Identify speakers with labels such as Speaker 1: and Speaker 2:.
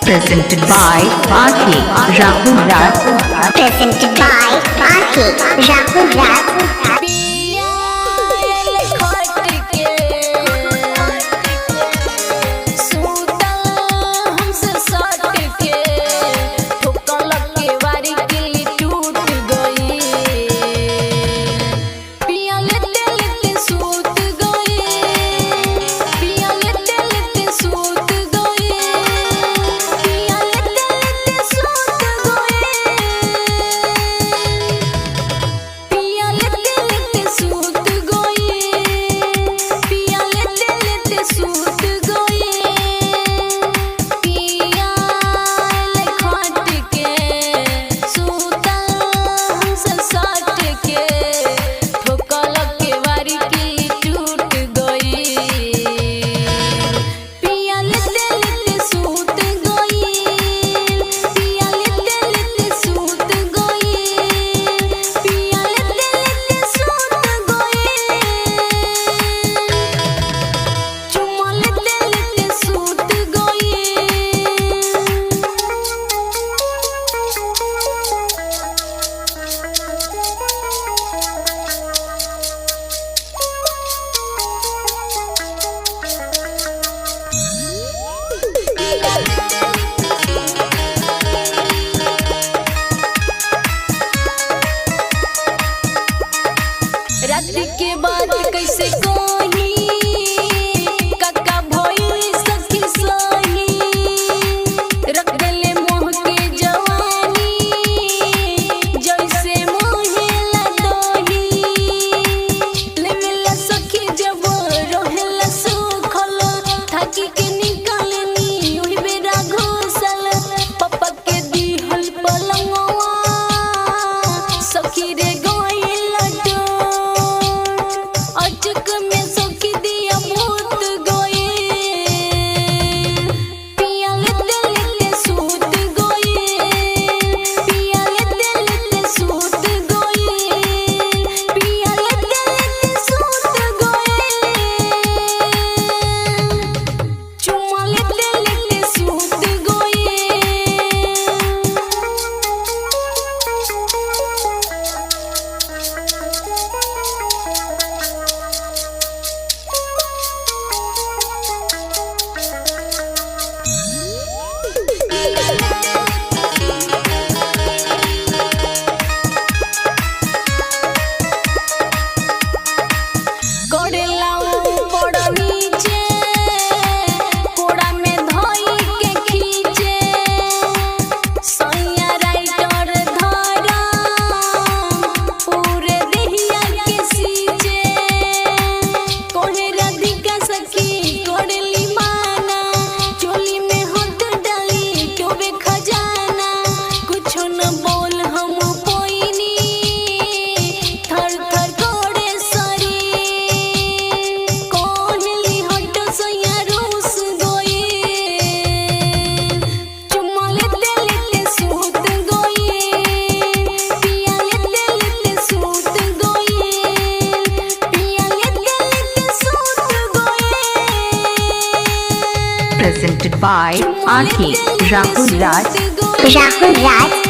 Speaker 1: Presented by RK Rahul Raj.
Speaker 2: Presented by RK Rahul Raj.
Speaker 3: रात के बाद कैसे कोही काका भोई सखी सोही रख देले मोह के जवानी जैसे मोहे लदोही लेवेला सखी जब रोहेला सुखल थाकी के निकालनी ओही बेरा घुसल पप्पा के दिहल पलंगवा सखी रे
Speaker 1: Presented by RK Rahul Raj.
Speaker 2: Rahul Raj.